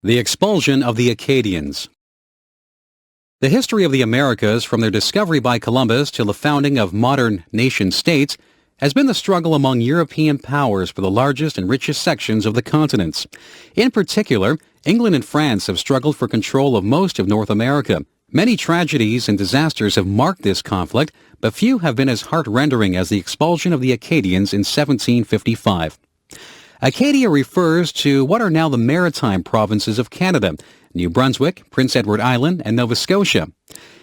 The Expulsion of the Acadians. The history of the Americas, from their discovery by Columbus till the founding of modern nation-states, has been the struggle among European powers for the largest and richest sections of the continents. In particular, England and France have struggled for control of most of North America. Many tragedies and disasters have marked this conflict, but few have been as heart-rending as the expulsion of the Acadians in 1755. Acadia refers to what are now the maritime provinces of Canada: New Brunswick, Prince Edward Island, and Nova Scotia.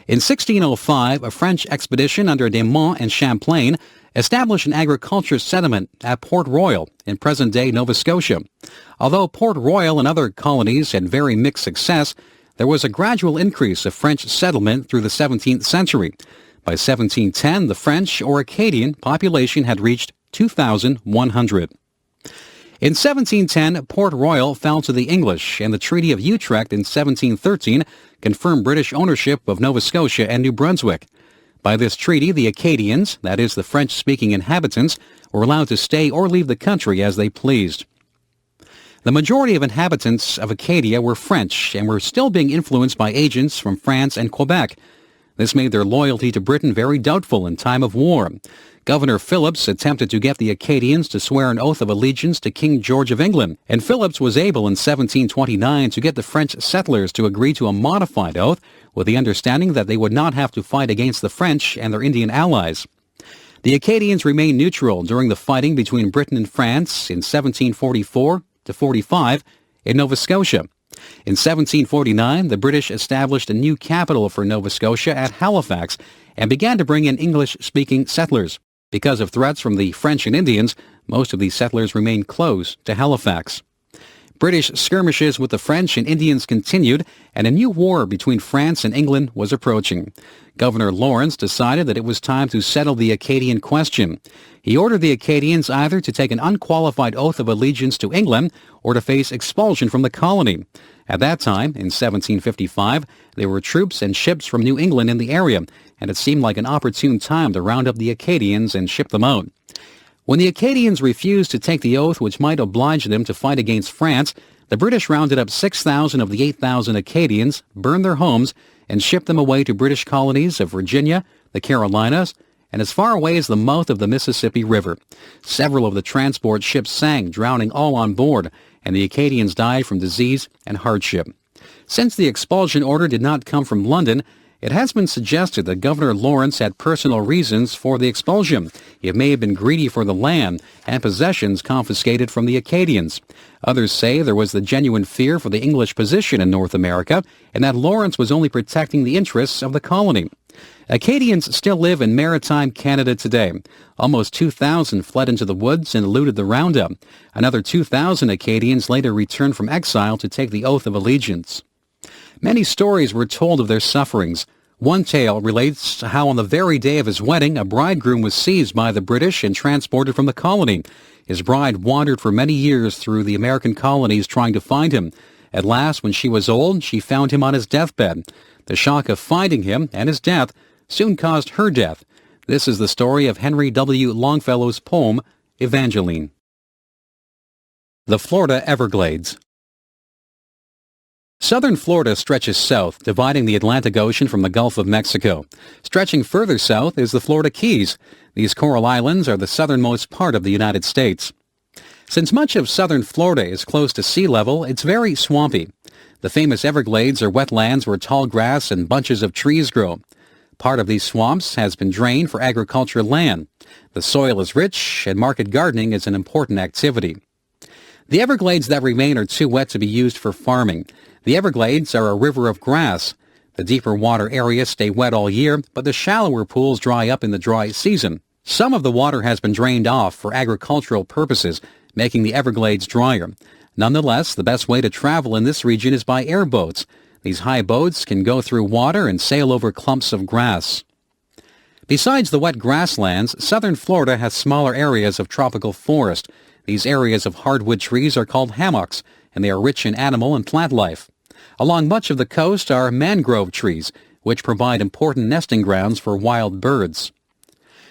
In 1605, a French expedition under De Monts and Champlain established an agriculture settlement at Port Royal in present-day Nova Scotia. Although Port Royal and other colonies had very mixed success, there was a gradual increase of French settlement through the 17th century. By 1710, the French or Acadian population had reached 2,100. In 1710, Port Royal fell to the English, and the Treaty of Utrecht in 1713 confirmed British ownership of Nova Scotia and New Brunswick. By this treaty, the Acadians, that is, the French-speaking inhabitants, were allowed to stay or leave the country as they pleased. The majority of inhabitants of Acadia were French and were still being influenced by agents from France and Quebec. This made their loyalty to Britain very doubtful in time of war. Governor Phillips attempted to get the Acadians to swear an oath of allegiance to King George of England, and Phillips was able in 1729 to get the French settlers to agree to a modified oath with the understanding that they would not have to fight against the French and their Indian allies. The Acadians remained neutral during the fighting between Britain and France in 1744 to 45 in Nova Scotia. In 1749, the British established a new capital for Nova Scotia at Halifax and began to bring in English-speaking settlers. Because of threats from the French and Indians, most of these settlers remained close to Halifax. British skirmishes with the French and Indians continued, and a new war between France and England was approaching. Governor Lawrence decided that it was time to settle the Acadian question. He ordered the Acadians either to take an unqualified oath of allegiance to England or to face expulsion from the colony. At that time, in 1755, there were troops and ships from New England in the area, and it seemed like an opportune time to round up the Acadians and ship them out. When the Acadians refused to take the oath which might oblige them to fight against France, the British rounded up 6,000 of the 8,000 Acadians, burned their homes, and shipped them away to British colonies of Virginia, the Carolinas, and as far away as the mouth of the Mississippi River. Several of the transport ships sank, drowning all on board, and the Acadians died from disease and hardship. Since the expulsion order did not come from London, it has been suggested that Governor Lawrence had personal reasons for the expulsion. He may have been greedy for the land and possessions confiscated from the Acadians. Others say there was the genuine fear for the English position in North America and that Lawrence was only protecting the interests of the colony. Acadians still live in maritime Canada today. Almost 2,000 fled into the woods and eluded the roundup. Another 2,000 Acadians later returned from exile to take the oath of allegiance. Many stories were told of their sufferings. One tale relates to how on the very day of his wedding, a bridegroom was seized by the British and transported from the colony. His bride wandered for many years through the American colonies trying to find him. At last, when she was old, she found him on his deathbed. The shock of finding him and his death soon caused her death. This is the story of Henry W. Longfellow's poem, Evangeline. The Florida Everglades. Southern Florida stretches south, dividing the Atlantic Ocean from the Gulf of Mexico. Stretching further south is the Florida Keys. These coral islands are the southernmost part of the United States. Since much of southern Florida is close to sea level, it's very swampy. The famous Everglades are wetlands where tall grass and bunches of trees grow. Part of these swamps has been drained for agricultural land. The soil is rich, and market gardening is an important activity. The Everglades that remain are too wet to be used for farming. The Everglades are a river of grass. The deeper water areas stay wet all year, but the shallower pools dry up in the dry season. Some of the water has been drained off for agricultural purposes, making the Everglades drier. Nonetheless, the best way to travel in this region is by airboats. These high boats can go through water and sail over clumps of grass. Besides the wet grasslands, southern Florida has smaller areas of tropical forest. These areas of hardwood trees are called hammocks, and they are rich in animal and plant life. Along much of the coast are mangrove trees, which provide important nesting grounds for wild birds.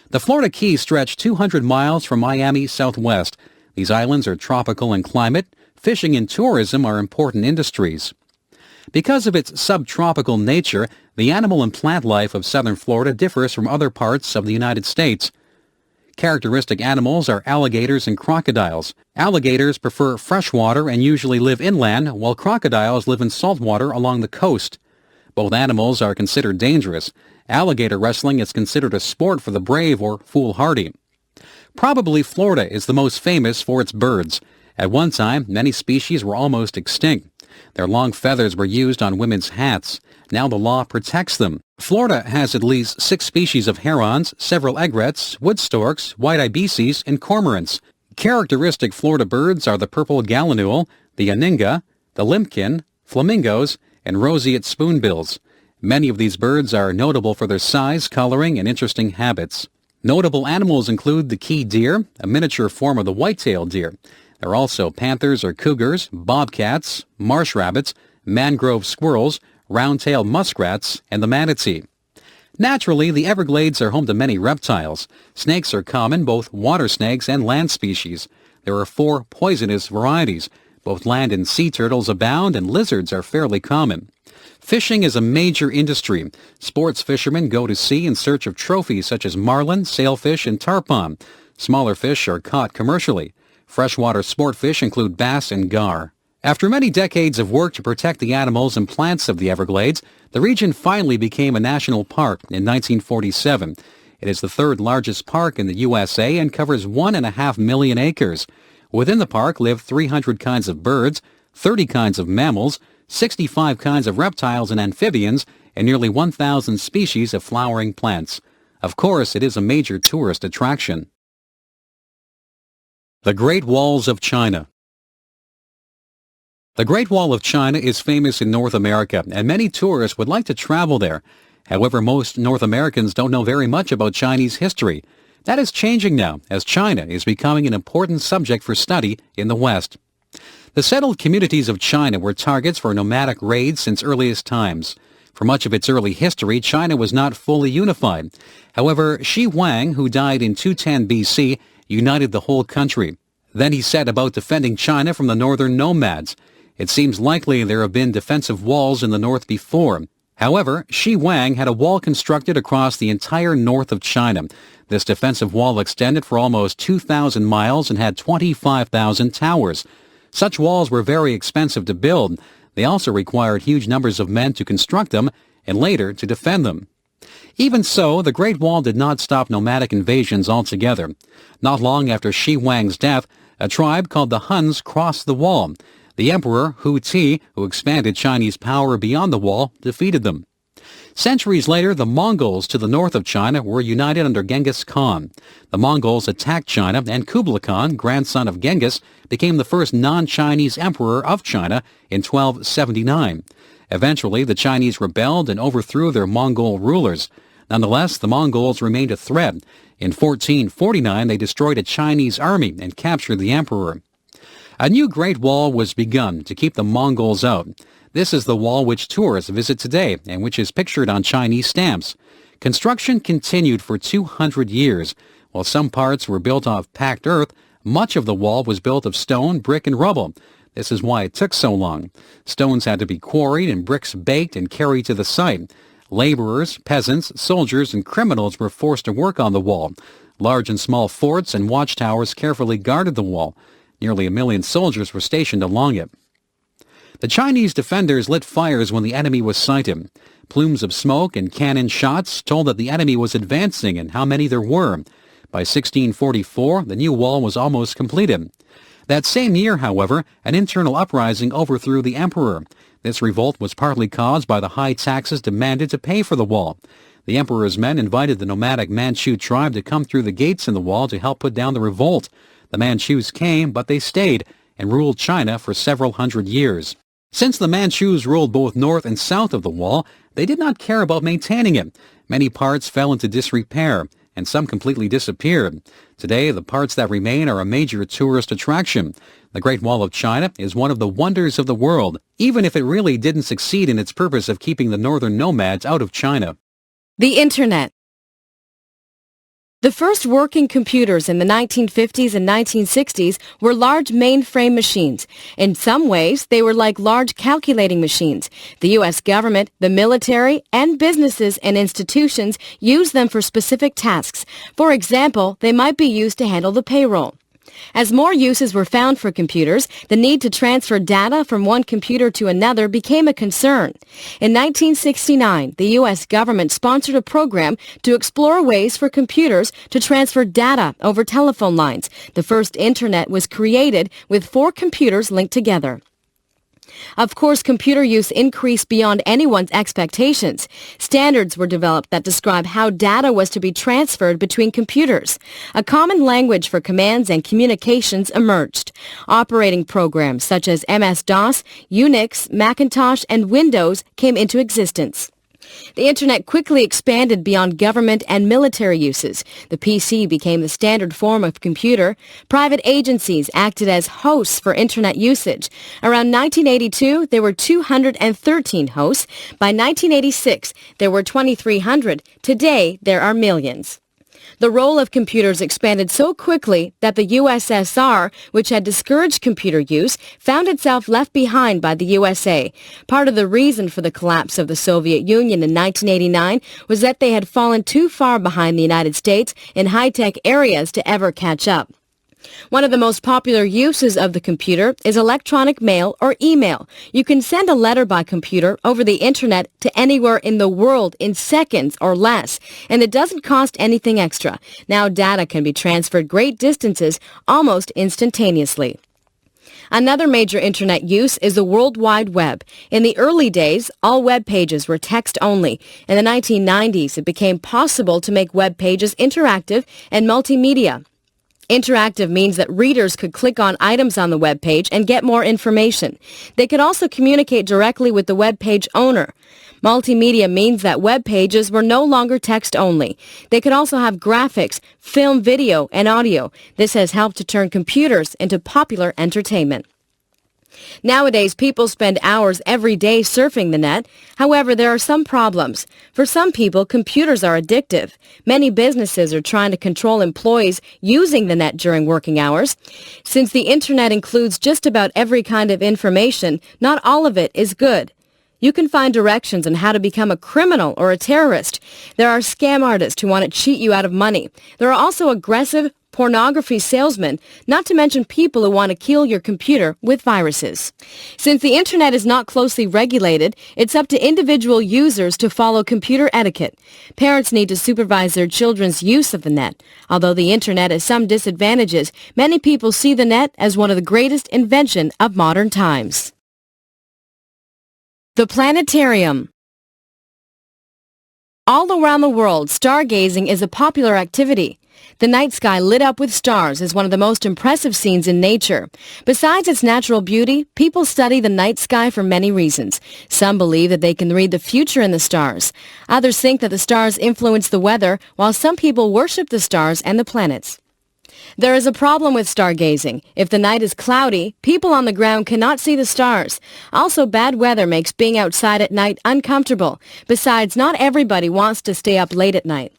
The Florida Keys stretch 200 miles from Miami southwest. These islands are tropical in climate, Fishing and tourism are important industries. Because of its subtropical nature, the animal and plant life of southern Florida differs from other parts of the United States. Characteristic animals are alligators and crocodiles. Alligators prefer freshwater and usually live inland, while crocodiles live in saltwater along the coast. Both animals are considered dangerous. Alligator wrestling is considered a sport for the brave or foolhardy. Probably Florida is the most famous for its birds. At one time, many species were almost extinct. Their long feathers were used on women's hats. Now the law protects them. Florida has at least 6 species of herons, several egrets, wood storks, white ibises, and cormorants. Characteristic Florida birds are the purple gallinule, the aninga, the limpkin, flamingos, and roseate spoonbills. Many of these birds are notable for their size, coloring, and interesting habits. Notable animals include the key deer, a miniature form of the white-tailed deer. There are also panthers or cougars, bobcats, marsh rabbits, mangrove squirrels, round-tailed muskrats, and the manatee. Naturally, the Everglades are home to many reptiles. Snakes are common, both water snakes and land species. There are 4 poisonous varieties. Both land and sea turtles abound, and lizards are fairly common. Fishing is a major industry. Sports fishermen go to sea in search of trophies such as marlin, sailfish, and tarpon. Smaller fish are caught commercially. Freshwater sport fish include bass and gar. After many decades of work to protect the animals and plants of the Everglades, the region finally became a national park in 1947. It is the 3rd largest park in the USA and covers 1.5 million acres. Within the park live 300 kinds of birds, 30 kinds of mammals, 65 kinds of reptiles and amphibians, and nearly 1,000 species of flowering plants. Of course, it is a major tourist attraction. The Great Walls of China. The Great Wall of China is famous in North America, and many tourists would like to travel there. However, most North Americans don't know very much about Chinese history. That is changing now, as China is becoming an important subject for study in the West. The settled communities of China were targets for nomadic raids since earliest times. For much of its early history, China was not fully unified. However, Shi Huang, who died in 210 BC, united the whole country. Then he set about defending China from the northern nomads. It seems likely there have been defensive walls in the north before. However, Shi Huang had a wall constructed across the entire north of China. This defensive wall extended for almost 2,000 miles and had 25,000 towers. Such walls were very expensive to build. They also required huge numbers of men to construct them and later to defend them. Even so, the Great Wall did not stop nomadic invasions altogether. Not long after Shi Huang's death, a tribe called the Huns crossed the wall. The Emperor Hu Ti, who expanded Chinese power beyond the wall, defeated them. Centuries later, the Mongols to the north of China were united under Genghis Khan. The Mongols attacked China, and Kublai Khan, grandson of Genghis, became the first non-Chinese emperor of China in 1279. Eventually, the Chinese rebelled and overthrew their Mongol rulers. Nonetheless, the Mongols remained a threat. In 1449, they destroyed a Chinese army and captured the emperor. A new Great Wall was begun to keep the Mongols out. This is the wall which tourists visit today and which is pictured on Chinese stamps. Construction continued for 200 years. While some parts were built of packed earth, much of the wall was built of stone, brick, and rubble. This is why it took so long. Stones had to be quarried and bricks baked and carried to the site. Laborers, peasants, soldiers, and criminals were forced to work on the wall. Large and small forts and watchtowers carefully guarded the wall. Nearly 1 million soldiers were stationed along it. The Chinese defenders lit fires when the enemy was sighted. Plumes of smoke and cannon shots told that the enemy was advancing and how many there were. By 1644, the new wall was almost completed. That same year, however, an internal uprising overthrew the emperor. This revolt was partly caused by the high taxes demanded to pay for the wall. The emperor's men invited the nomadic Manchu tribe to come through the gates in the wall to help put down the revolt. The Manchus came, but they stayed and ruled China for several hundred years. Since the Manchus ruled both north and south of the wall, they did not care about maintaining it. Many parts fell into disrepair, and some completely disappeared. Today, the parts that remain are a major tourist attraction. The Great Wall of China is one of the wonders of the world, even if it really didn't succeed in its purpose of keeping the northern nomads out of China. The Internet. The first working computers in the 1950s and 1960s were large mainframe machines. In some ways, they were like large calculating machines. The U.S. government, the military, and businesses and institutions used them for specific tasks. For example, they might be used to handle the payroll. As more uses were found for computers, the need to transfer data from one computer to another became a concern. In 1969, the U.S. government sponsored a program to explore ways for computers to transfer data over telephone lines. The first Internet was created with 4 computers linked together. Of course, computer use increased beyond anyone's expectations. Standards were developed that describe how data was to be transferred between computers. A common language for commands and communications emerged. Operating programs such as MS-DOS, Unix, Macintosh, and Windows came into existence. The Internet quickly expanded beyond government and military uses. The PC became the standard form of computer. Private agencies acted as hosts for Internet usage. Around 1982, there were 213 hosts. By 1986, there were 2,300. Today, there are millions. The role of computers expanded so quickly that the USSR, which had discouraged computer use, found itself left behind by the USA. Part of the reason for the collapse of the Soviet Union in 1989 was that they had fallen too far behind the United States in high-tech areas to ever catch up. One of the most popular uses of the computer is electronic mail or email. You can send a letter by computer over the Internet to anywhere in the world in seconds or less, and it doesn't cost anything extra. Now data can be transferred great distances almost instantaneously. Another major Internet use is the World Wide Web. In the early days, all web pages were text only. In the 1990s, it became possible to make web pages interactive and multimedia. Interactive means that readers could click on items on the web page and get more information. They could also communicate directly with the web page owner. Multimedia means that web pages were no longer text only. They could also have graphics, film, video, and audio. This has helped to turn computers into popular entertainment. Nowadays, people spend hours every day surfing the net. However, there are some problems. For some people, computers are addictive. Many businesses are trying to control employees using the net during working hours. Since the Internet includes just about every kind of information, not all of it is good. You can find directions on how to become a criminal or a terrorist. There are scam artists who want to cheat you out of money. There are also aggressive pornography salesmen, not to mention people who want to kill your computer with viruses. Since the Internet is not closely regulated, it's up to individual users to follow computer etiquette. Parents need to supervise their children's use of the net. Although the Internet has some disadvantages, many people see the net as one of the greatest inventions of modern times. The Planetarium. All around the world, stargazing is a popular activity. The night sky lit up with stars is one of the most impressive scenes in nature. Besides its natural beauty, people study the night sky for many reasons. Some believe that they can read the future in the stars. Others think that the stars influence the weather, while some people worship the stars and the planets. There is a problem with stargazing. If the night is cloudy, people on the ground cannot see the stars. Also, bad weather makes being outside at night uncomfortable. Besides, not everybody wants to stay up late at night.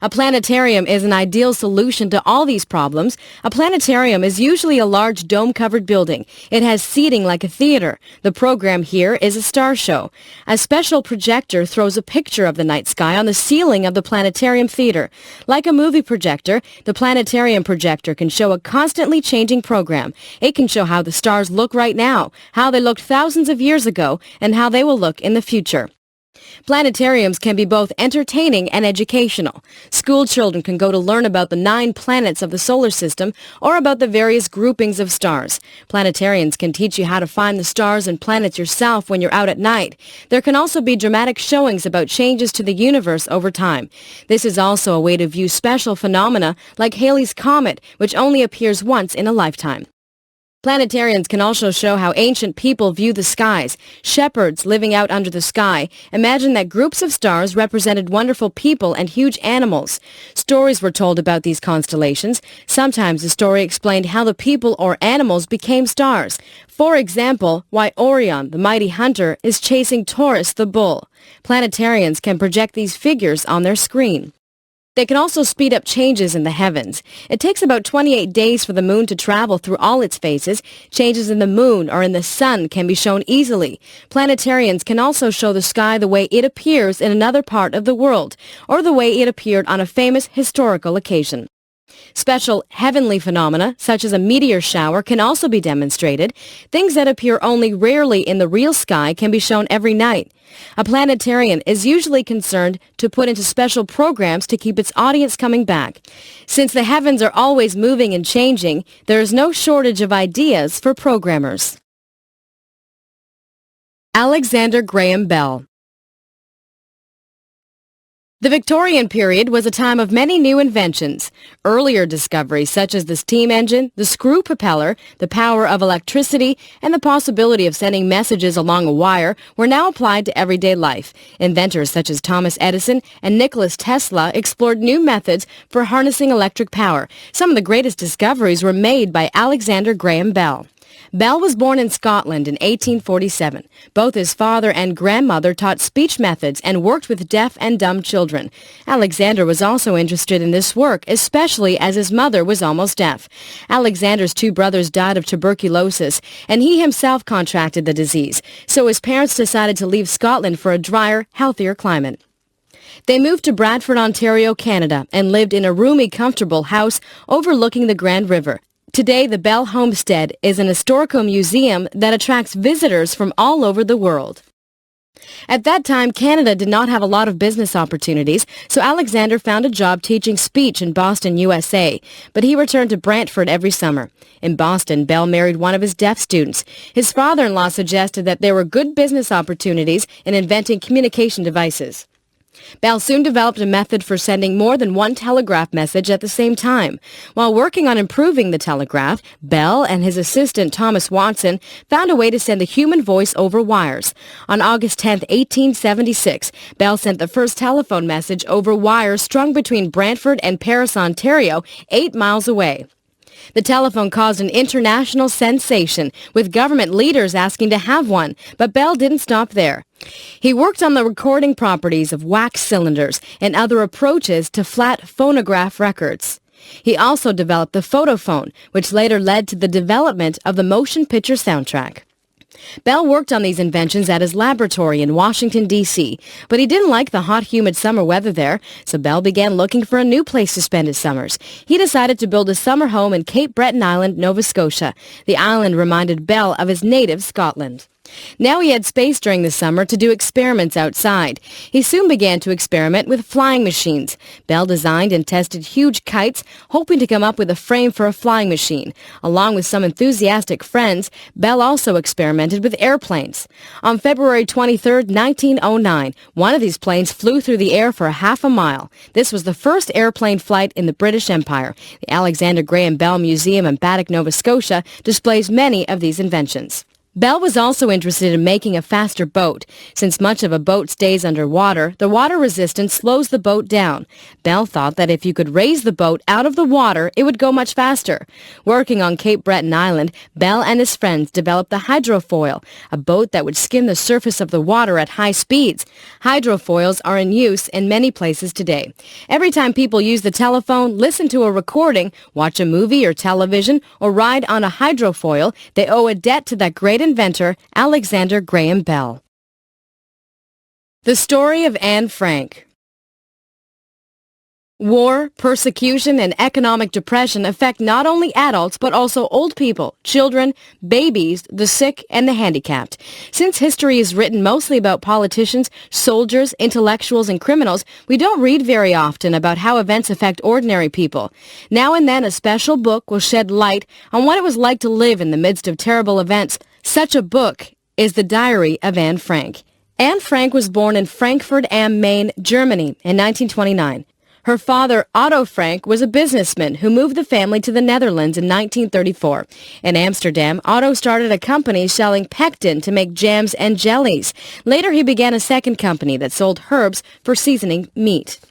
A planetarium is an ideal solution to all these problems. A planetarium is usually a large dome-covered building. It has seating like a theater. The program here is a star show. A special projector throws a picture of the night sky on the ceiling of the planetarium theater. Like a movie projector, the planetarium projector can show a constantly changing program. It can show how the stars look right now, how they looked thousands of years ago, and how they will look in the future. Planetariums can be both entertaining and educational. School children can go to learn about the 9 planets of the solar system or about the various groupings of stars. Planetarians can teach you how to find the stars and planets yourself when you're out at night. There can also be dramatic showings about changes to the universe over time. This is also a way to view special phenomena like Halley's Comet, which only appears once in a lifetime. Planetarians can also show how ancient people view the skies. Shepherds living out under the sky imagined that groups of stars represented wonderful people and huge animals. Stories were told about these constellations. Sometimes the story explained how the people or animals became stars. For example, why Orion, the mighty hunter, is chasing Taurus, the bull. Planetarians can project these figures on their screen. They can also speed up changes in the heavens. It takes about 28 days for the moon to travel through all its phases. Changes in the moon or in the sun can be shown easily. Planetarians can also show the sky the way it appears in another part of the world, or the way it appeared on a famous historical occasion. Special heavenly phenomena, such as a meteor shower, can also be demonstrated. Things that appear only rarely in the real sky can be shown every night. A planetarian is usually concerned to put into special programs to keep its audience coming back. Since the heavens are always moving and changing, there is no shortage of ideas for programmers. Alexander Graham Bell. The Victorian period was a time of many new inventions. Earlier discoveries such as the steam engine, the screw propeller, the power of electricity, and the possibility of sending messages along a wire were now applied to everyday life. Inventors such as Thomas Edison and Nikola Tesla explored new methods for harnessing electric power. Some of the greatest discoveries were made by Alexander Graham Bell. Bell was born in Scotland in 1847. Both his father and grandmother taught speech methods and worked with deaf and dumb children. Alexander was also interested in this work, especially as his mother was almost deaf. Alexander's two brothers died of tuberculosis, and he himself contracted the disease, so his parents decided to leave Scotland for a drier, healthier climate. They moved to Bradford, Ontario, Canada, and lived in a roomy, comfortable house overlooking the Grand River. Today, the Bell Homestead is an historical museum that attracts visitors from all over the world. At that time, Canada did not have a lot of business opportunities, so Alexander found a job teaching speech in Boston, USA, but he returned to Brantford every summer. In Boston, Bell married one of his deaf students. His father-in-law suggested that there were good business opportunities in inventing communication devices. Bell soon developed a method for sending more than one telegraph message at the same time. While working on improving the telegraph, Bell and his assistant Thomas Watson found a way to send the human voice over wires. On August 10, 1876, Bell sent the first telephone message over wires strung between Brantford and Paris, Ontario, 8 miles away. The telephone caused an international sensation, with government leaders asking to have one, but Bell didn't stop there. He worked on the recording properties of wax cylinders and other approaches to flat phonograph records. He also developed the photophone, which later led to the development of the motion picture soundtrack. Bell worked on these inventions at his laboratory in Washington, D.C., but he didn't like the hot, humid summer weather there, so Bell began looking for a new place to spend his summers. He decided to build a summer home in Cape Breton Island, Nova Scotia. The island reminded Bell of his native Scotland. Now he had space during the summer to do experiments outside. He soon began to experiment with flying machines. Bell designed and tested huge kites, hoping to come up with a frame for a flying machine. Along with some enthusiastic friends, Bell also experimented with airplanes. On February 23, 1909, one of these planes flew through the air for half a mile. This was the first airplane flight in the British Empire. The Alexander Graham Bell Museum in Baddeck, Nova Scotia, displays many of these inventions. Bell was also interested in making a faster boat. Since much of a boat stays underwater, the water resistance slows the boat down. Bell thought that if you could raise the boat out of the water, it would go much faster. Working on Cape Breton Island, Bell and his friends developed the hydrofoil, a boat that would skim the surface of the water at high speeds. Hydrofoils are in use in many places today. Every time people use the telephone, listen to a recording, watch a movie or television, or ride on a hydrofoil, they owe a debt to that great inventor, Alexander Graham Bell. The story of Anne Frank. War, persecution, and economic depression affect not only adults but also old people, children, babies, the sick, and the handicapped. Since history is written mostly about politicians, soldiers, intellectuals, and criminals, we don't read very often about how events affect ordinary people. Now and then a special book will shed light on what it was like to live in the midst of terrible events. Such a book is The Diary of Anne Frank. Anne Frank was born in Frankfurt am Main, Germany in 1929. Her father, Otto Frank, was a businessman who moved the family to the Netherlands in 1934. In Amsterdam, Otto started a company selling pectin to make jams and jellies. Later, he began a second company that sold herbs for seasoning meat.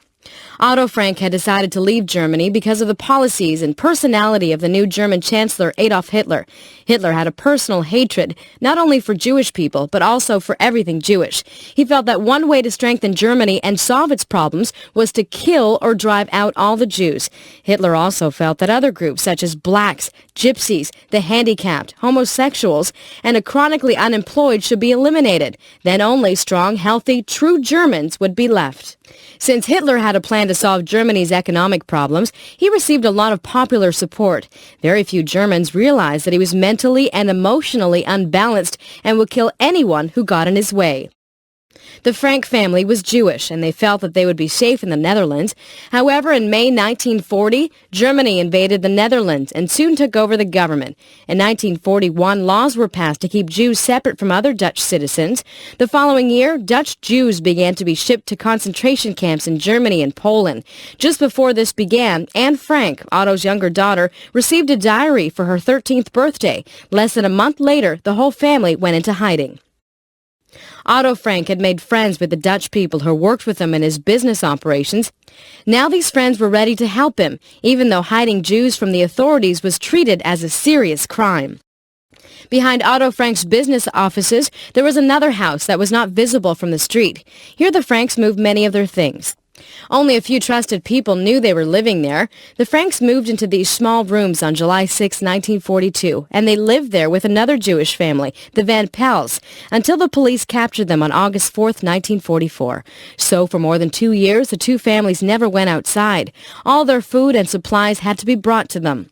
Otto Frank had decided to leave Germany because of the policies and personality of the new German Chancellor Adolf Hitler. Hitler had a personal hatred, not only for Jewish people, but also for everything Jewish. He felt that one way to strengthen Germany and solve its problems was to kill or drive out all the Jews. Hitler also felt that other groups such as blacks, gypsies, the handicapped, homosexuals, and the chronically unemployed should be eliminated. Then only strong, healthy, true Germans would be left. Since Hitler had a plan to solve Germany's economic problems, he received a lot of popular support. Very few Germans realized that he was mentally and emotionally unbalanced and would kill anyone who got in his way. The Frank family was Jewish, and they felt that they would be safe in the Netherlands. However, in May 1940, Germany invaded the Netherlands and soon took over the government. In 1941, laws were passed to keep Jews separate from other Dutch citizens. The following year, Dutch Jews began to be shipped to concentration camps in Germany and Poland. Just before this began, Anne Frank, Otto's younger daughter, received a diary for her 13th birthday. Less than a month later, the whole family went into hiding. Otto Frank had made friends with the Dutch people who worked with him in his business operations. Now these friends were ready to help him, even though hiding Jews from the authorities was treated as a serious crime. Behind Otto Frank's business offices, there was another house that was not visible from the street. Here the Franks moved many of their things. Only a few trusted people knew they were living there. The Franks moved into these small rooms on July 6, 1942, and they lived there with another Jewish family, the Van Pels, until the police captured them on August 4, 1944. So for more than 2 years, the two families never went outside. All their food and supplies had to be brought to them.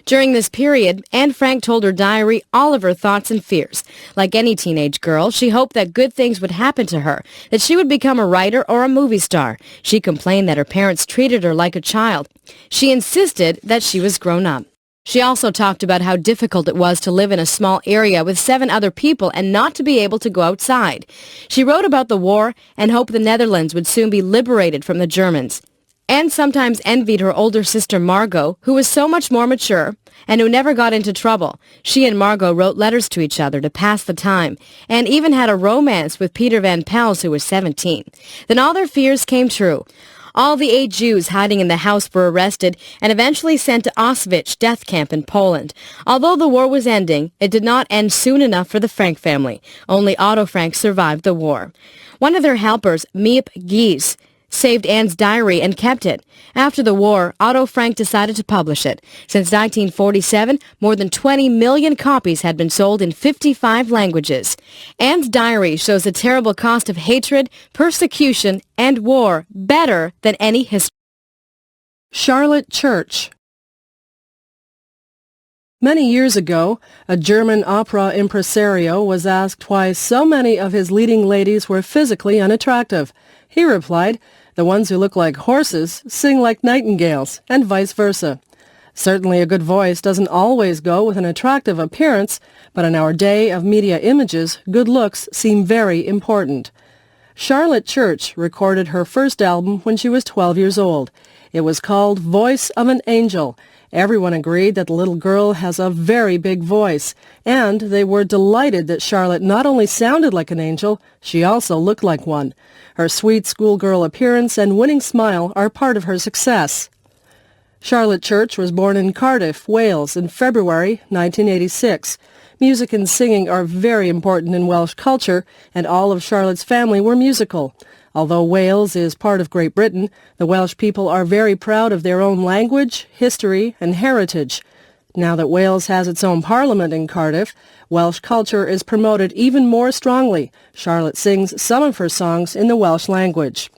During this period, Anne Frank told her diary all of her thoughts and fears. Like any teenage girl, she hoped that good things would happen to her, that she would become a writer or a movie star. She complained that her parents treated her like a child. She insisted that she was grown up. She also talked about how difficult it was to live in a small area with 7 other people and not to be able to go outside. She wrote about the war and hoped the Netherlands would soon be liberated from the Germans. Anne sometimes envied her older sister Margot, who was so much more mature and who never got into trouble. She and Margot wrote letters to each other to pass the time, and even had a romance with Peter Van Pels, who was 17. Then all their fears came true. All the 8 Jews hiding in the house were arrested and eventually sent to Auschwitz death camp in Poland. Although the war was ending, it did not end soon enough for the Frank family. Only Otto Frank survived the war. One of their helpers, Miep Gies, saved Anne's diary and kept it. After the war, Otto Frank decided to publish it. Since 1947, more than 20 million copies had been sold in 55 languages. Anne's diary shows the terrible cost of hatred, persecution, and war better than any history. Charlotte Church. Many years ago, a German opera impresario was asked why so many of his leading ladies were physically unattractive. He replied, "The ones who look like horses sing like nightingales, and vice versa." Certainly a good voice doesn't always go with an attractive appearance, but in our day of media images, good looks seem very important. Charlotte Church recorded her first album when she was 12 years old. It was called Voice of an Angel. Everyone agreed that the little girl has a very big voice, and they were delighted that Charlotte not only sounded like an angel, she also looked like one. Her sweet schoolgirl appearance and winning smile are part of her success. Charlotte Church was born in Cardiff, Wales, in February 1986. Music and singing are very important in Welsh culture, and all of Charlotte's family were musical. Although Wales is part of Great Britain, the Welsh people are very proud of their own language, history, and heritage. Now that Wales has its own parliament in Cardiff, Welsh culture is promoted even more strongly. Charlotte sings some of her songs in the Welsh language.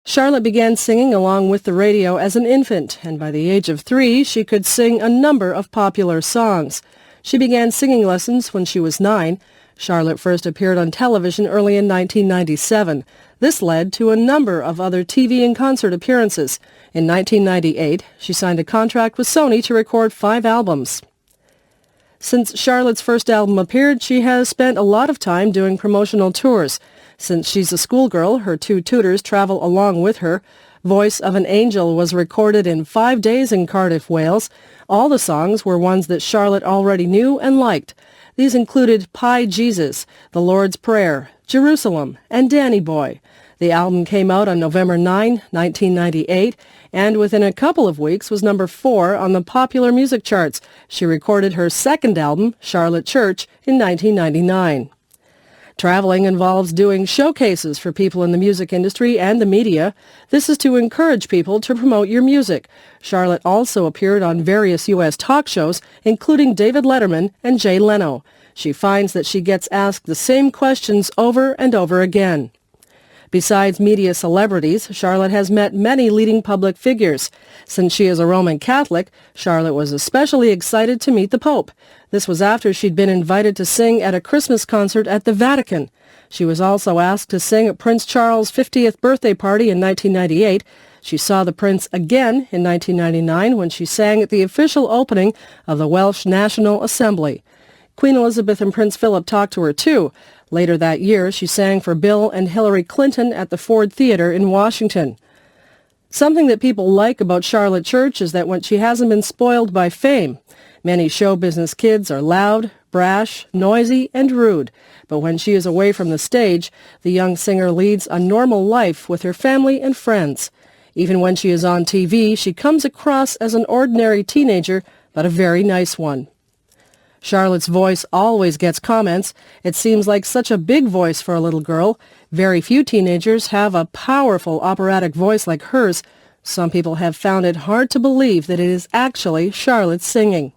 Charlotte began singing along with the radio as an infant, and by the age of 3, she could sing a number of popular songs. She began singing lessons when she was 9. Charlotte first appeared on television early in 1997. This led to a number of other TV and concert appearances. In 1998, she signed a contract with Sony to record 5 albums. Since Charlotte's first album appeared, she has spent a lot of time doing promotional tours. Since she's a schoolgirl, her 2 tutors travel along with her. Voice of an Angel was recorded in 5 days in Cardiff, Wales. All the songs were ones that Charlotte already knew and liked. These included Pie Jesus, The Lord's Prayer, Jerusalem, and Danny Boy. The album came out on November 9, 1998, and within a couple of weeks was number 4 on the popular music charts. She recorded her second album, Charlotte Church, in 1999. Traveling involves doing showcases for people in the music industry and the media. This is to encourage people to promote your music. Charlotte also appeared on various U.S. talk shows, including David Letterman and Jay Leno. She finds that she gets asked the same questions over and over again. Besides media celebrities, Charlotte has met many leading public figures. Since she is a Roman Catholic, Charlotte was especially excited to meet the Pope. This was after she'd been invited to sing at a Christmas concert at the Vatican. She was also asked to sing at Prince Charles' 50th birthday party in 1998. She saw the Prince again in 1999 when she sang at the official opening of the Welsh National Assembly. Queen Elizabeth and Prince Philip talked to her too. Later that year, she sang for Bill and Hillary Clinton at the Ford Theater in Washington. Something that people like about Charlotte Church is that when she hasn't been spoiled by fame. Many show business kids are loud, brash, noisy, and rude. But when she is away from the stage, the young singer leads a normal life with her family and friends. Even when she is on TV, she comes across as an ordinary teenager, but a very nice one. Charlotte's voice always gets comments. It seems like such a big voice for a little girl. Very few teenagers have a powerful operatic voice like hers. Some people have found it hard to believe that it is actually Charlotte singing.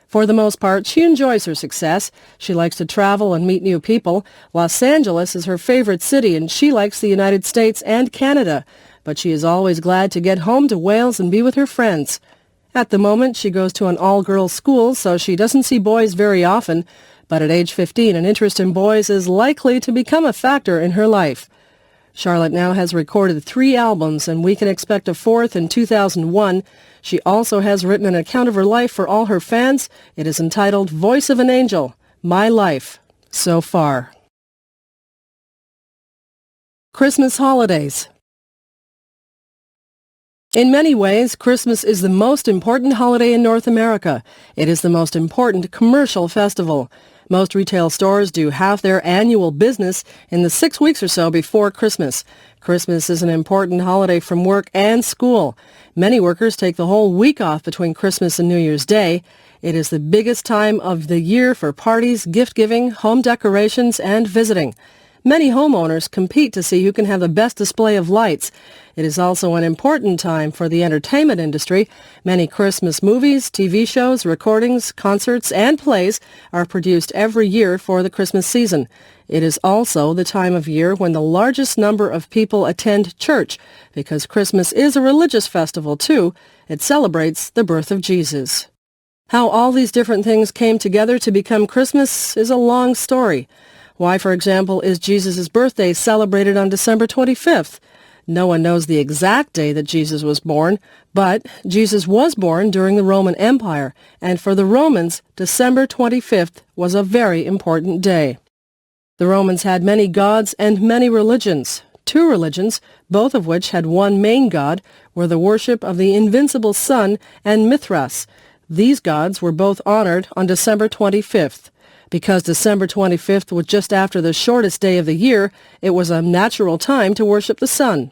For the most part, she enjoys her success. She likes to travel and meet new people. Los Angeles is her favorite city, and she likes the United States and Canada. But she is always glad to get home to Wales and be with her friends. At the moment, she goes to an all-girls school, so she doesn't see boys very often. But at age 15, an interest in boys is likely to become a factor in her life. Charlotte now has recorded 3 albums, and we can expect a 4th in 2001. She also has written an account of her life for all her fans. It is entitled Voice of an Angel, My Life, So Far. Christmas Holidays. In many ways, Christmas is the most important holiday in North America. It is the most important commercial festival. Most retail stores do half their annual business in the 6 weeks or so before Christmas. Christmas is an important holiday from work and school. Many workers take the whole week off between Christmas and New Year's Day. It is the biggest time of the year for parties, gift-giving, home decorations, and visiting. Many homeowners compete to see who can have the best display of lights. It is also an important time for the entertainment industry. Many Christmas movies, TV shows, recordings, concerts, and plays are produced every year for the Christmas season. It is also the time of year when the largest number of people attend church, because Christmas is a religious festival too. It celebrates the birth of Jesus. How all these different things came together to become Christmas is a long story. Why, for example, is Jesus' birthday celebrated on December 25th? No one knows the exact day that Jesus was born, but Jesus was born during the Roman Empire, and for the Romans, December 25th was a very important day. The Romans had many gods and many religions. 2 religions, both of which had one main god, were the worship of the invincible sun and Mithras. These gods were both honored on December 25th. Because December 25th was just after the shortest day of the year, it was a natural time to worship the sun.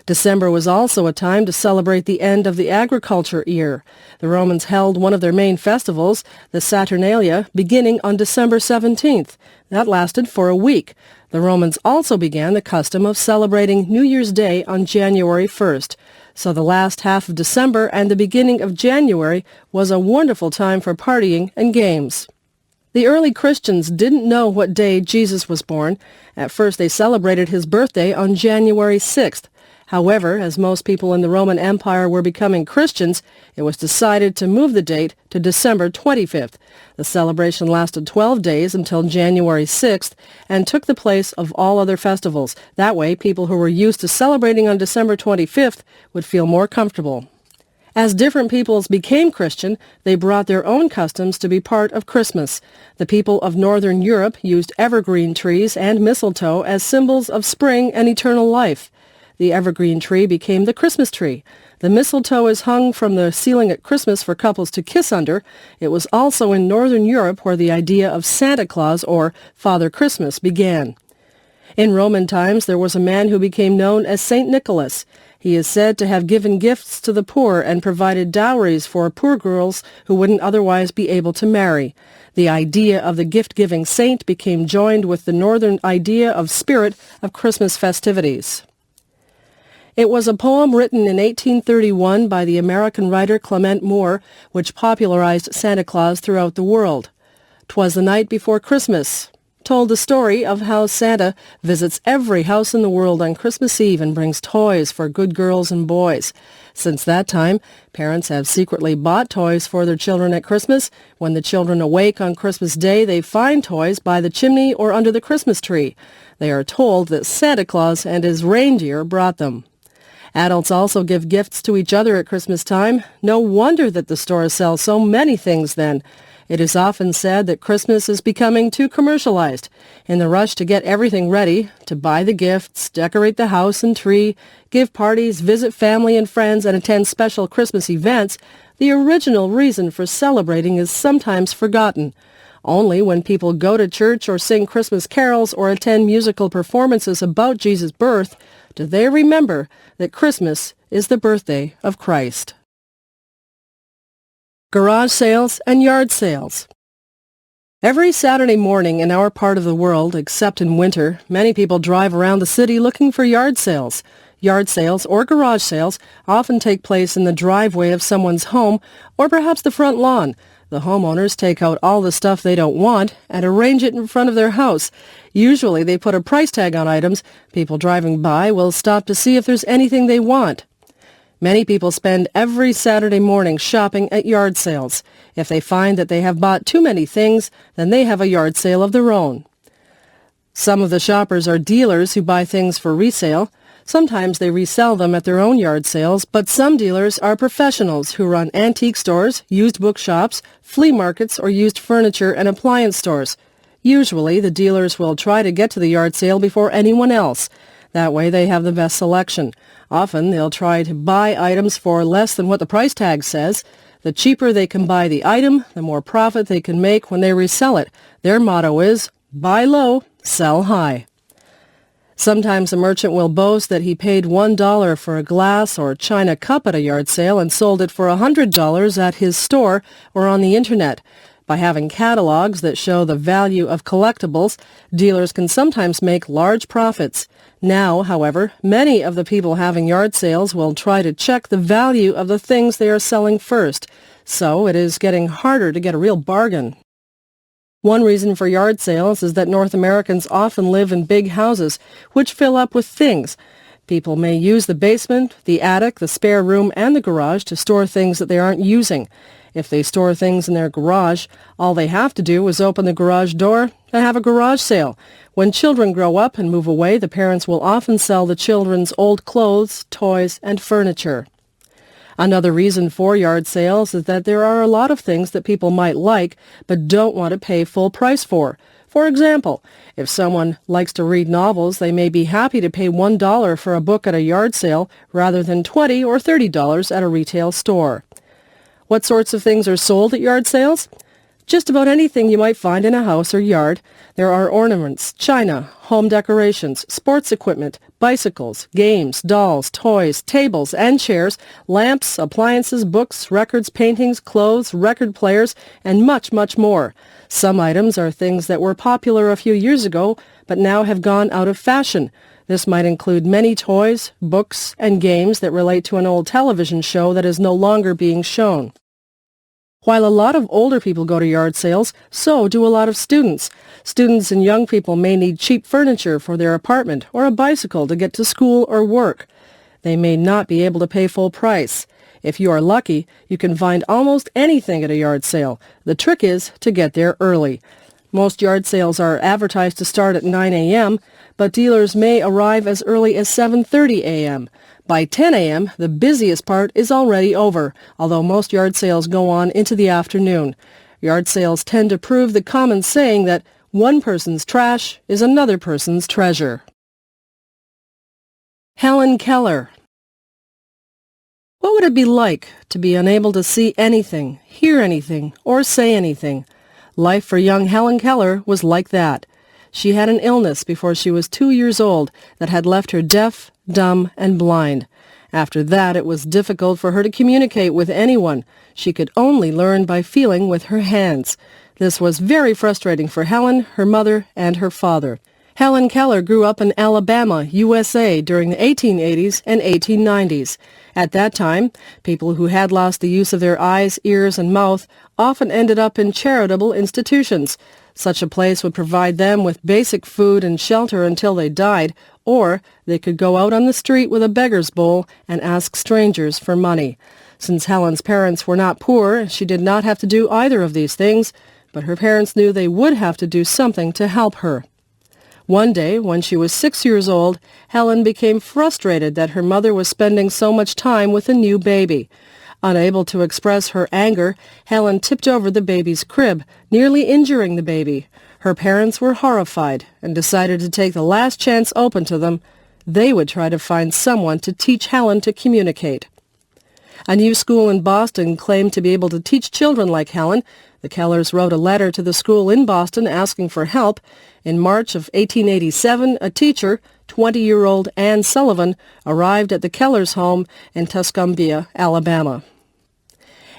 December was also a time to celebrate the end of the agriculture year. The Romans held one of their main festivals, the Saturnalia, beginning on December 17th. That lasted for a week. The Romans also began the custom of celebrating New Year's Day on January 1st. So the last half of December and the beginning of January was a wonderful time for partying and games. The early Christians didn't know what day Jesus was born. At first they celebrated his birthday on January 6th. However, as most people in the Roman Empire were becoming Christians, it was decided to move the date to December 25th. The celebration lasted 12 days until January 6th and took the place of all other festivals. That way, people who were used to celebrating on December 25th would feel more comfortable. As different peoples became Christian, they brought their own customs to be part of Christmas. The people of Northern Europe used evergreen trees and mistletoe as symbols of spring and eternal life. The evergreen tree became the Christmas tree. The mistletoe is hung from the ceiling at Christmas for couples to kiss under. It was also in Northern Europe where the idea of Santa Claus, or Father Christmas, began. In Roman times, there was a man who became known as Saint Nicholas. He is said to have given gifts to the poor and provided dowries for poor girls who wouldn't otherwise be able to marry. The idea of the gift-giving saint became joined with the northern idea of spirit of Christmas festivities. It was a poem written in 1831 by the American writer Clement Moore, which popularized Santa Claus throughout the world. "'Twas the night before Christmas" told the story of how Santa visits every house in the world on Christmas Eve and brings toys for good girls and boys. Since that time, parents have secretly bought toys for their children at Christmas. When the children awake on Christmas Day, they find toys by the chimney or under the Christmas tree. They are told that Santa Claus and his reindeer brought them. Adults also give gifts to each other at Christmas time. No wonder that the stores sell so many things then. It is often said that Christmas is becoming too commercialized. In the rush to get everything ready, to buy the gifts, decorate the house and tree, give parties, visit family and friends, and attend special Christmas events, the original reason for celebrating is sometimes forgotten. Only when people go to church or sing Christmas carols or attend musical performances about Jesus' birth do they remember that Christmas is the birthday of Christ. Garage sales and yard sales. Every Saturday morning in our part of the world, except in winter, many people drive around the city looking for yard sales. Yard sales or garage sales often take place in the driveway of someone's home or perhaps the front lawn. The homeowners take out all the stuff they don't want and arrange it in front of their house. Usually they put a price tag on items. People driving by will stop to see if there's anything they want. Many people spend every Saturday morning shopping at yard sales. If they find that they have bought too many things, then they have a yard sale of their own. Some of the shoppers are dealers who buy things for resale. Sometimes they resell them at their own yard sales, but some dealers are professionals who run antique stores, used bookshops, flea markets, or used furniture and appliance stores. Usually, the dealers will try to get to the yard sale before anyone else. That way, they have the best selection. Often, they'll try to buy items for less than what the price tag says. The cheaper they can buy the item, the more profit they can make when they resell it. Their motto is, buy low, sell high. Sometimes a merchant will boast that he paid $1 for a glass or china cup at a yard sale and sold it for $100 at his store or on the Internet. By having catalogs that show the value of collectibles, dealers can sometimes make large profits. Now, however, many of the people having yard sales will try to check the value of the things they are selling first, so it is getting harder to get a real bargain. One reason for yard sales is that North Americans often live in big houses, which fill up with things. People may use the basement, the attic, the spare room, and the garage to store things that they aren't using. If they store things in their garage, all they have to do is open the garage door and have a garage sale. When children grow up and move away, the parents will often sell the children's old clothes, toys, and furniture. Another reason for yard sales is that there are a lot of things that people might like but don't want to pay full price for. For example, if someone likes to read novels, they may be happy to pay $1 for a book at a yard sale rather than $20 or $30 at a retail store. What sorts of things are sold at yard sales? Just about anything you might find in a house or yard. There are ornaments, china, home decorations, sports equipment, bicycles, games, dolls, toys, tables and chairs, lamps, appliances, books, records, paintings, clothes, record players, and much, much more. Some items are things that were popular a few years ago, but now have gone out of fashion. This might include many toys, books, and games that relate to an old television show that is no longer being shown. While a lot of older people go to yard sales, so do a lot of students. Students and young people may need cheap furniture for their apartment or a bicycle to get to school or work. They may not be able to pay full price. If you are lucky, you can find almost anything at a yard sale. The trick is to get there early. Most yard sales are advertised to start at 9 a.m., but dealers may arrive as early as 7:30 a.m. By 10 a.m., the busiest part is already over, although most yard sales go on into the afternoon. Yard sales tend to prove the common saying that one person's trash is another person's treasure. Helen Keller. What would it be like to be unable to see anything, hear anything, or say anything? Life for young Helen Keller was like that. She had an illness before she was 2 years old that had left her deaf, dumb, and blind. After that, it was difficult for her to communicate with anyone. She could only learn by feeling with her hands. This was very frustrating for Helen, her mother, and her father. Helen Keller grew up in Alabama, USA, during the 1880s and 1890s. At that time, people who had lost the use of their eyes, ears, and mouth often ended up in charitable institutions. Such a place would provide them with basic food and shelter until they died, or they could go out on the street with a beggar's bowl and ask strangers for money. Since Helen's parents were not poor, she did not have to do either of these things, but her parents knew they would have to do something to help her. One day, when she was 6 years old, Helen became frustrated that her mother was spending so much time with a new baby. Unable to express her anger, Helen tipped over the baby's crib, nearly injuring the baby. Her parents were horrified and decided to take the last chance open to them. They would try to find someone to teach Helen to communicate. A new school in Boston claimed to be able to teach children like Helen. The Kellers wrote a letter to the school in Boston asking for help. In March of 1887, a teacher, 20-year-old Anne Sullivan, arrived at the Kellers' home in Tuscumbia, Alabama.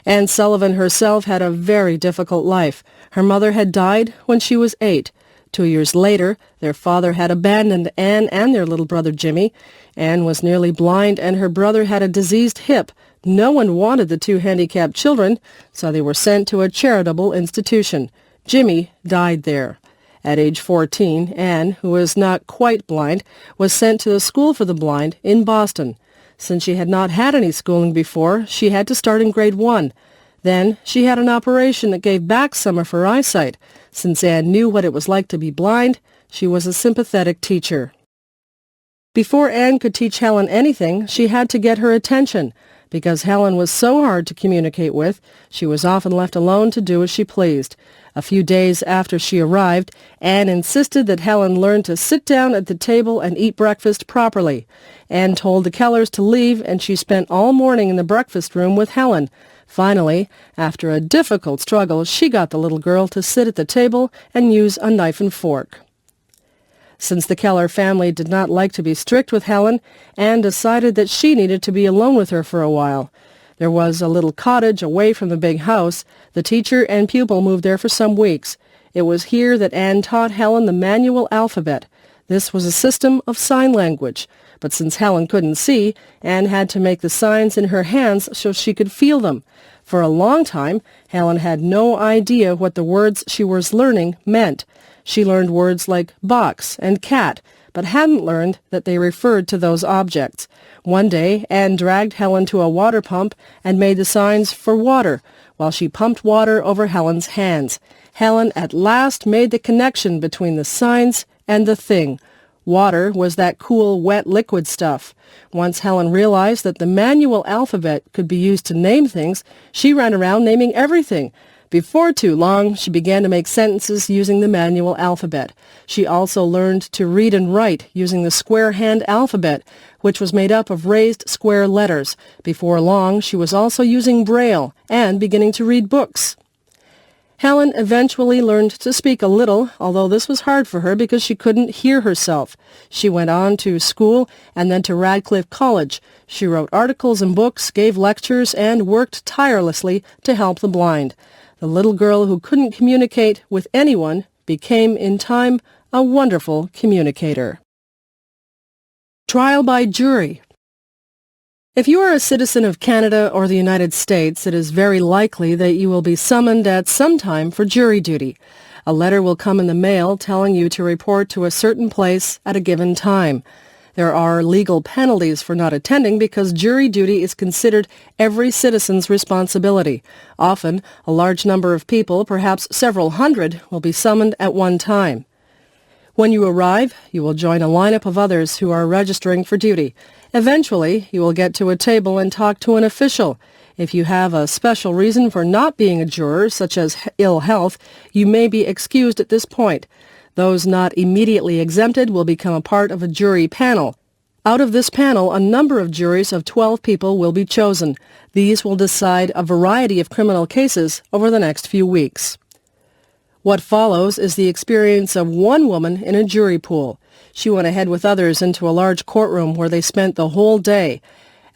Anne Sullivan herself had a very difficult life. Her mother had died when she was 8. 2 years later, their father had abandoned Anne and their little brother Jimmy. Anne was nearly blind and her brother had a diseased hip. No one wanted the two handicapped children, so they were sent to a charitable institution. Jimmy died there. At age 14, Anne, who was not quite blind, was sent to a school for the blind in Boston. Since she had not had any schooling before, she had to start in grade 1. Then she had an operation that gave back some of her eyesight. Since Anne knew what it was like to be blind, she was a sympathetic teacher. Before Anne could teach Helen anything, she had to get her attention. Because Helen was so hard to communicate with, she was often left alone to do as she pleased. A few days after she arrived, Anne insisted that Helen learn to sit down at the table and eat breakfast properly. Anne told the Kellers to leave, and she spent all morning in the breakfast room with Helen. Finally, after a difficult struggle, she got the little girl to sit at the table and use a knife and fork. Since the Keller family did not like to be strict with Helen, Anne decided that she needed to be alone with her for a while. There was a little cottage away from the big house. The teacher and pupil moved there for some weeks. It was here that Anne taught Helen the manual alphabet. This was a system of sign language. But since Helen couldn't see, Anne had to make the signs in her hands so she could feel them. For a long time, Helen had no idea what the words she was learning meant. She learned words like box and cat, but hadn't learned that they referred to those objects. One day, Anne dragged Helen to a water pump and made the signs for water, while she pumped water over Helen's hands. Helen at last made the connection between the signs and the thing. Water was that cool, wet liquid stuff. Once Helen realized that the manual alphabet could be used to name things, she ran around naming everything. Before too long, she began to make sentences using the manual alphabet. She also learned to read and write using the square hand alphabet, which was made up of raised square letters. Before long, she was also using Braille and beginning to read books. Helen eventually learned to speak a little, although this was hard for her because she couldn't hear herself. She went on to school and then to Radcliffe College. She wrote articles and books, gave lectures, and worked tirelessly to help the blind. The little girl who couldn't communicate with anyone became, in time, a wonderful communicator. Trial by jury. If you are a citizen of Canada or the United States, it is very likely that you will be summoned at some time for jury duty. A letter will come in the mail telling you to report to a certain place at a given time. There are legal penalties for not attending because jury duty is considered every citizen's responsibility. Often, a large number of people, perhaps several hundred, will be summoned at one time. When you arrive, you will join a lineup of others who are registering for duty. Eventually, you will get to a table and talk to an official. If you have a special reason for not being a juror, such as ill health, you may be excused at this point. Those not immediately exempted will become a part of a jury panel. Out of this panel, a number of juries of 12 people will be chosen. These will decide a variety of criminal cases over the next few weeks. What follows is the experience of one woman in a jury pool. She went ahead with others into a large courtroom where they spent the whole day.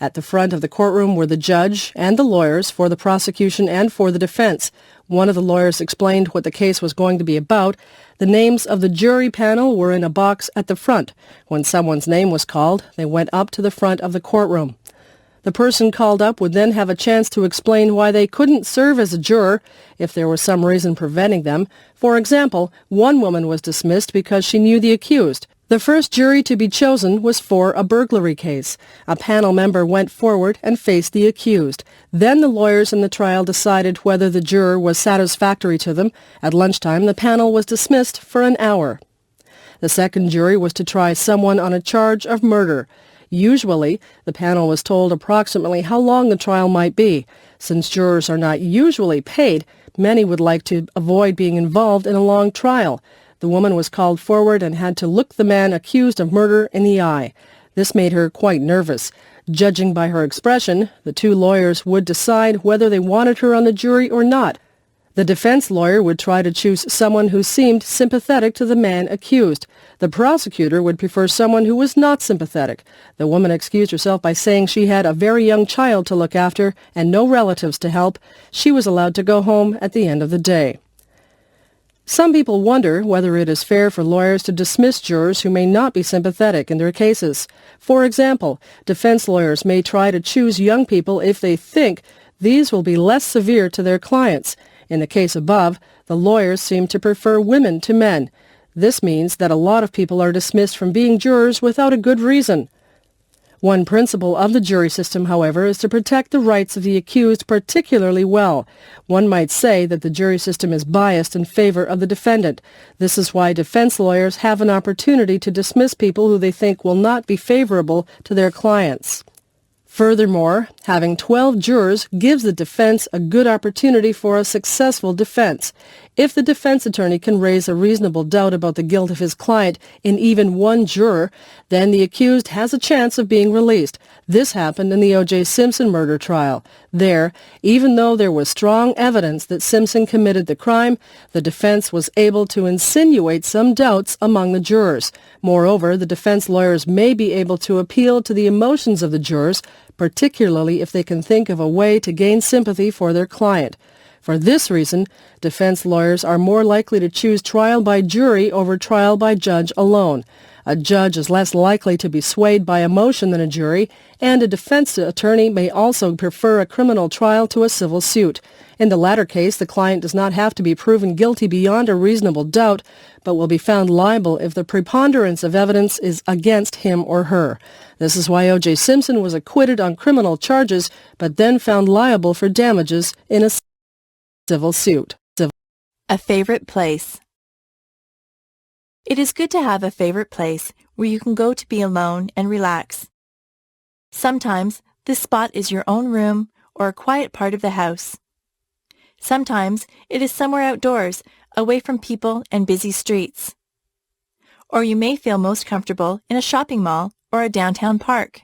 At the front of the courtroom were the judge and the lawyers for the prosecution and for the defense. One of the lawyers explained what the case was going to be about. The names of the jury panel were in a box at the front. When someone's name was called, they went up to the front of the courtroom. The person called up would then have a chance to explain why they couldn't serve as a juror if there was some reason preventing them. For example, one woman was dismissed because she knew the accused. The first jury to be chosen was for a burglary case. A panel member went forward and faced the accused. Then the lawyers in the trial decided whether the juror was satisfactory to them. At lunchtime, the panel was dismissed for an hour. The second jury was to try someone on a charge of murder. Usually, the panel was told approximately how long the trial might be. Since jurors are not usually paid, many would like to avoid being involved in a long trial. The woman was called forward and had to look the man accused of murder in the eye. This made her quite nervous. Judging by her expression, the two lawyers would decide whether they wanted her on the jury or not. The defense lawyer would try to choose someone who seemed sympathetic to the man accused. The prosecutor would prefer someone who was not sympathetic. The woman excused herself by saying she had a very young child to look after and no relatives to help. She was allowed to go home at the end of the day. Some people wonder whether it is fair for lawyers to dismiss jurors who may not be sympathetic in their cases. For example, defense lawyers may try to choose young people if they think these will be less severe to their clients. In the case above, the lawyers seem to prefer women to men. This means that a lot of people are dismissed from being jurors without a good reason. One principle of the jury system, however, is to protect the rights of the accused particularly well. One might say that the jury system is biased in favor of the defendant. This is why defense lawyers have an opportunity to dismiss people who they think will not be favorable to their clients. Furthermore, having 12 jurors gives the defense a good opportunity for a successful defense. If the defense attorney can raise a reasonable doubt about the guilt of his client in even one juror, then the accused has a chance of being released. This happened in the O.J. Simpson murder trial. There, even though there was strong evidence that Simpson committed the crime, the defense was able to insinuate some doubts among the jurors. Moreover, the defense lawyers may be able to appeal to the emotions of the jurors, particularly if they can think of a way to gain sympathy for their client. For this reason, defense lawyers are more likely to choose trial by jury over trial by judge alone. A judge is less likely to be swayed by emotion than a jury, and a defense attorney may also prefer a criminal trial to a civil suit. In the latter case, the client does not have to be proven guilty beyond a reasonable doubt, but will be found liable if the preponderance of evidence is against him or her. This is why O.J. Simpson was acquitted on criminal charges, but then found liable for damages in a civil suit. A favorite place. It is good to have a favorite place where you can go to be alone and relax. Sometimes this spot is your own room or a quiet part of the house. Sometimes it is somewhere outdoors, away from people and busy streets. Or you may feel most comfortable in a shopping mall or a downtown park.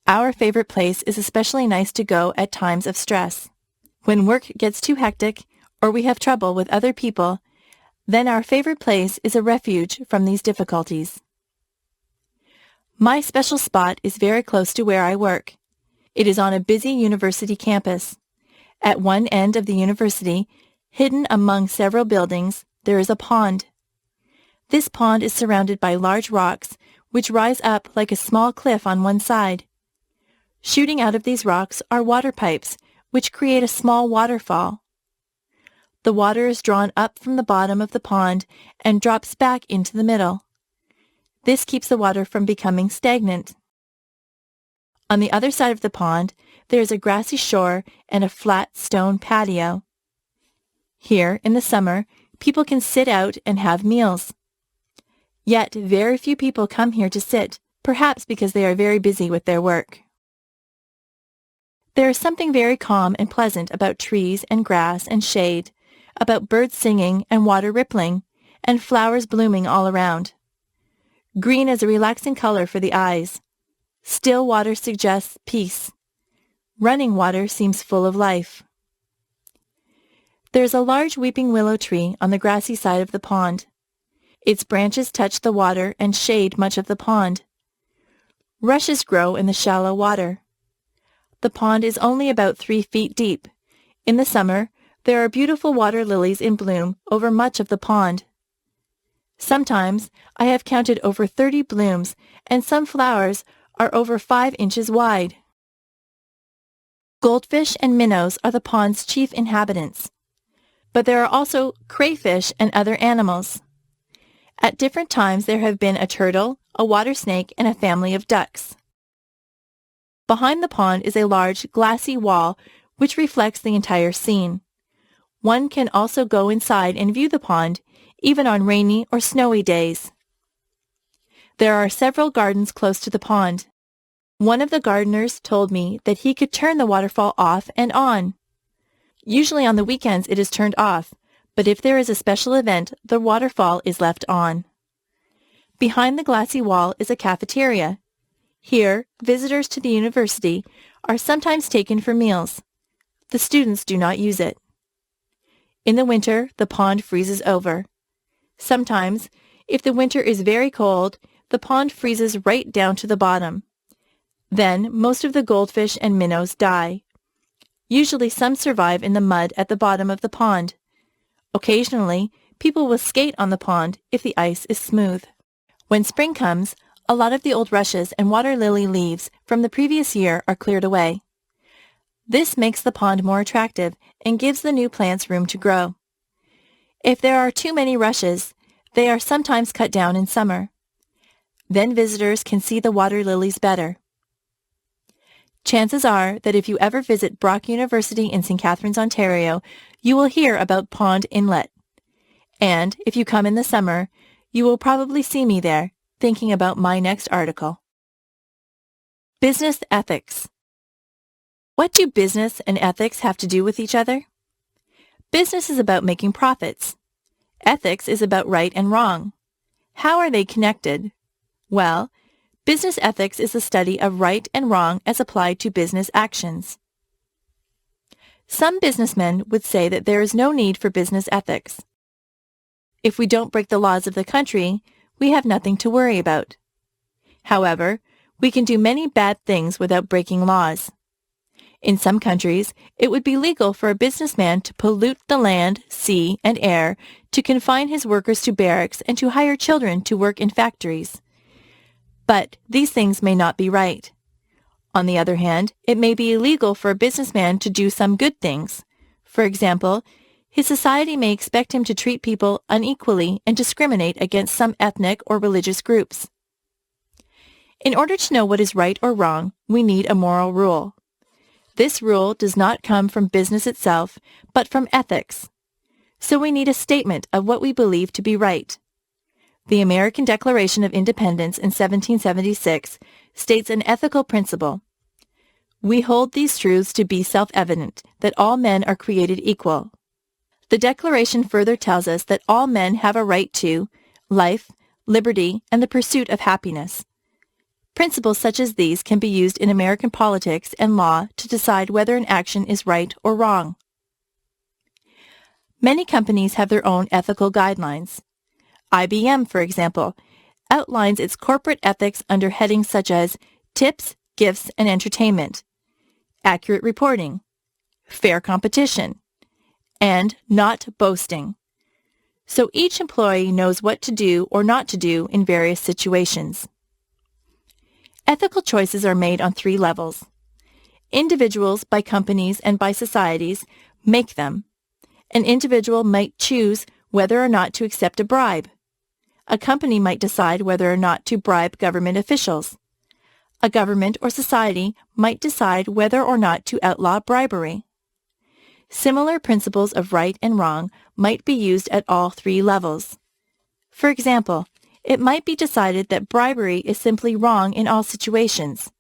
Our favorite place is especially nice to go at times of stress. When work gets too hectic or we have trouble with other people, then our favorite place is a refuge from these difficulties. My special spot is very close to where I work. It is on a busy university campus. At one end of the university, hidden among several buildings, there is a pond. This pond is surrounded by large rocks, which rise up like a small cliff on one side. Shooting out of these rocks are water pipes, which create a small waterfall. The water is drawn up from the bottom of the pond and drops back into the middle. This keeps the water from becoming stagnant. On the other side of the pond, there is a grassy shore and a flat stone patio. Here, in the summer, people can sit out and have meals. Yet, very few people come here to sit, perhaps because they are very busy with their work. There is something very calm and pleasant about trees and grass and shade, about birds singing and water rippling, and flowers blooming all around. Green is a relaxing color for the eyes. Still water suggests peace. Running water seems full of life. There is a large weeping willow tree on the grassy side of the pond. Its branches touch the water and shade much of the pond. Rushes grow in the shallow water. The pond is only about 3 feet deep. In the summer, there are beautiful water lilies in bloom over much of the pond. Sometimes I have counted over 30 blooms, and some flowers are over 5 inches wide. Goldfish and minnows are the pond's chief inhabitants. But there are also crayfish and other animals. At different times there have been a turtle, a water snake, and a family of ducks. Behind the pond is a large glassy wall which reflects the entire scene. One can also go inside and view the pond, even on rainy or snowy days. There are several gardens close to the pond. One of the gardeners told me that he could turn the waterfall off and on. Usually on the weekends it is turned off, but if there is a special event, the waterfall is left on. Behind the glassy wall is a cafeteria. Here, visitors to the university are sometimes taken for meals. The students do not use it. In the winter, the pond freezes over. Sometimes, if the winter is very cold, the pond freezes right down to the bottom. Then, most of the goldfish and minnows die. Usually some survive in the mud at the bottom of the pond. Occasionally, people will skate on the pond if the ice is smooth. When spring comes, a lot of the old rushes and water lily leaves from the previous year are cleared away. This makes the pond more attractive and gives the new plants room to grow. If there are too many rushes, they are sometimes cut down in summer. Then visitors can see the water lilies better. Chances are that if you ever visit Brock University in St. Catharines, Ontario, you will hear about Pond Inlet. And if you come in the summer, you will probably see me there, thinking about my next article. Business ethics. What do business and ethics have to do with each other? Business is about making profits. Ethics is about right and wrong. How are they connected? Well, business ethics is the study of right and wrong as applied to business actions. Some businessmen would say that there is no need for business ethics. If we don't break the laws of the country, we have nothing to worry about. However, we can do many bad things without breaking laws. In some countries, it would be legal for a businessman to pollute the land, sea, and air, to confine his workers to barracks, and to hire children to work in factories. But these things may not be right. On the other hand, it may be illegal for a businessman to do some good things. For example, his society may expect him to treat people unequally and discriminate against some ethnic or religious groups. In order to know what is right or wrong, we need a moral rule. This rule does not come from business itself, but from ethics. So we need a statement of what we believe to be right. The American Declaration of Independence in 1776 states an ethical principle. We hold these truths to be self-evident, that all men are created equal. The Declaration further tells us that all men have a right to life, liberty, and the pursuit of happiness. Principles such as these can be used in American politics and law to decide whether an action is right or wrong. Many companies have their own ethical guidelines. IBM, for example, outlines its corporate ethics under headings such as tips, gifts, and entertainment, accurate reporting, fair competition, and not boasting. So each employee knows what to do or not to do in various situations. Ethical choices are made on 3 levels. Individuals, by companies, and by societies make them. An individual might choose whether or not to accept a bribe. A company might decide whether or not to bribe government officials. A government or society might decide whether or not to outlaw bribery. Similar principles of right and wrong might be used at all 3 levels. For example, it might be decided that bribery is simply wrong in all situations.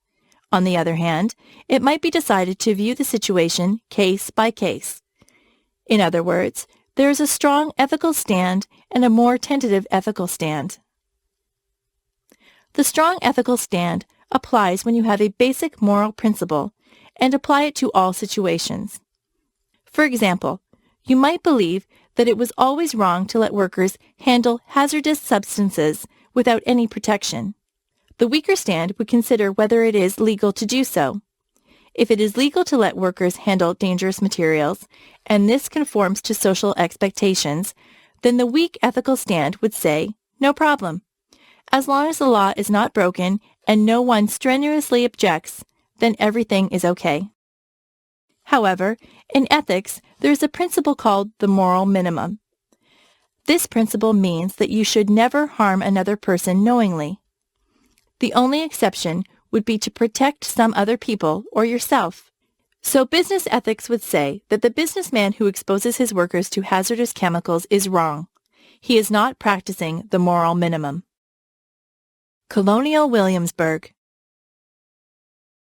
On the other hand, it might be decided to view the situation case by case. In other words, there is a strong ethical stand and a more tentative ethical stand. The strong ethical stand applies when you have a basic moral principle and apply it to all situations. For example, you might believe that it was always wrong to let workers handle hazardous substances without any protection. The weaker stand would consider whether it is legal to do so. If it is legal to let workers handle dangerous materials, and this conforms to social expectations, then the weak ethical stand would say, no problem. As long as the law is not broken and no one strenuously objects, then everything is okay. However, in ethics, there is a principle called the moral minimum. This principle means that you should never harm another person knowingly. The only exception would be to protect some other people or yourself. So business ethics would say that the businessman who exposes his workers to hazardous chemicals is wrong. He is not practicing the moral minimum. Colonial Williamsburg.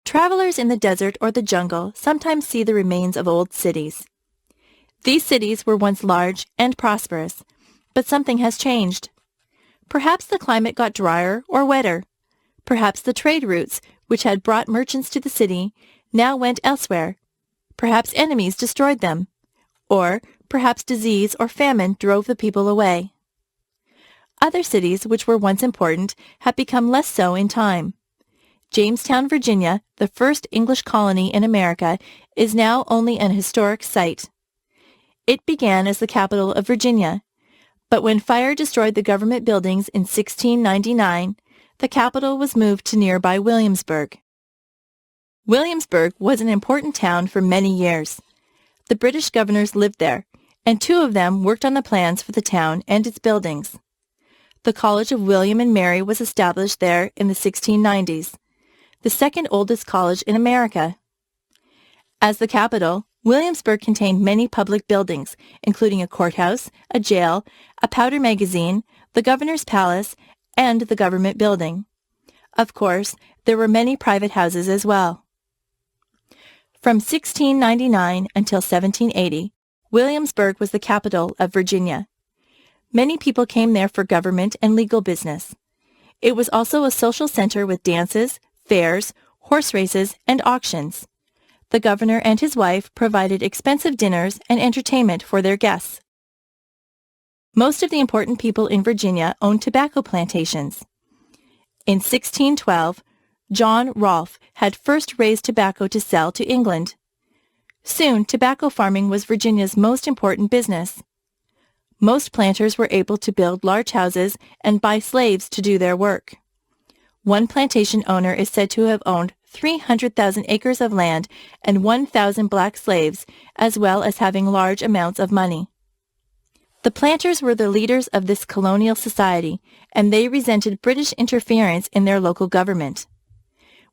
Travelers in the desert or the jungle sometimes see the remains of old cities. These cities were once large and prosperous, but something has changed. Perhaps the climate got drier or wetter. Perhaps the trade routes, which had brought merchants to the city, now went elsewhere. Perhaps enemies destroyed them. Or perhaps disease or famine drove the people away. Other cities which were once important have become less so in time. Jamestown, Virginia, the first English colony in America, is now only an historic site. It began as the capital of Virginia, but when fire destroyed the government buildings in 1699, the capital was moved to nearby Williamsburg. Williamsburg was an important town for many years. The British governors lived there, and 2 of them worked on the plans for the town and its buildings. The College of William and Mary was established there in the 1690s, the second oldest college in America. As the capital, Williamsburg contained many public buildings, including a courthouse, a jail, a powder magazine, the governor's palace, and the government building. Of course, there were many private houses as well. From 1699 until 1780, Williamsburg was the capital of Virginia. Many people came there for government and legal business. It was also a social center with dances, fairs, horse races, and auctions. The governor and his wife provided expensive dinners and entertainment for their guests. Most of the important people in Virginia owned tobacco plantations. In 1612, John Rolfe had first raised tobacco to sell to England. Soon, tobacco farming was Virginia's most important business. Most planters were able to build large houses and buy slaves to do their work. One plantation owner is said to have owned 300,000 acres of land and 1,000 black slaves, as well as having large amounts of money. The planters were the leaders of this colonial society, and they resented British interference in their local government.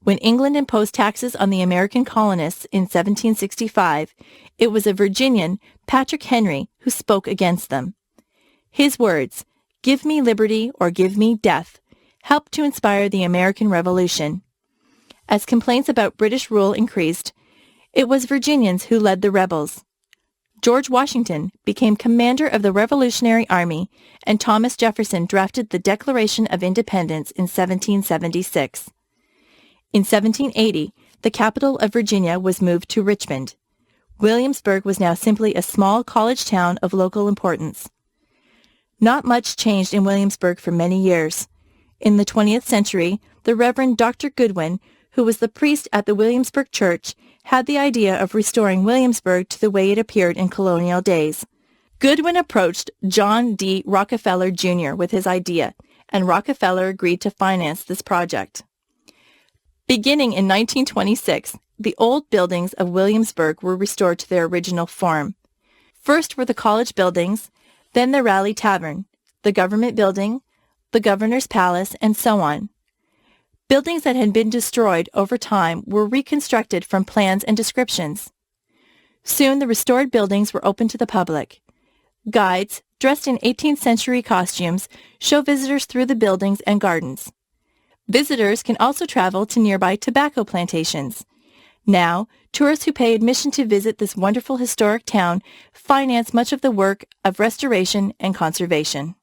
When England imposed taxes on the American colonists in 1765, it was a Virginian, Patrick Henry, who spoke against them. His words, "Give me liberty or give me death," helped to inspire the American Revolution. As complaints about British rule increased, it was Virginians who led the rebels. George Washington became commander of the Revolutionary Army, and Thomas Jefferson drafted the Declaration of Independence in 1776. In 1780, the capital of Virginia was moved to Richmond. Williamsburg was now simply a small college town of local importance. Not much changed in Williamsburg for many years. In the 20th century, the Reverend Dr. Goodwin, who was the priest at the Williamsburg Church, had the idea of restoring Williamsburg to the way it appeared in colonial days. Goodwin approached John D. Rockefeller, Jr. with his idea, and Rockefeller agreed to finance this project. Beginning in 1926, the old buildings of Williamsburg were restored to their original form. First were the college buildings, then the Raleigh Tavern, the government building, the governor's palace, and so on. Buildings that had been destroyed over time were reconstructed from plans and descriptions. Soon the restored buildings were open to the public. Guides, dressed in 18th century costumes, show visitors through the buildings and gardens. Visitors can also travel to nearby tobacco plantations. Now, tourists who pay admission to visit this wonderful historic town finance much of the work of restoration and conservation.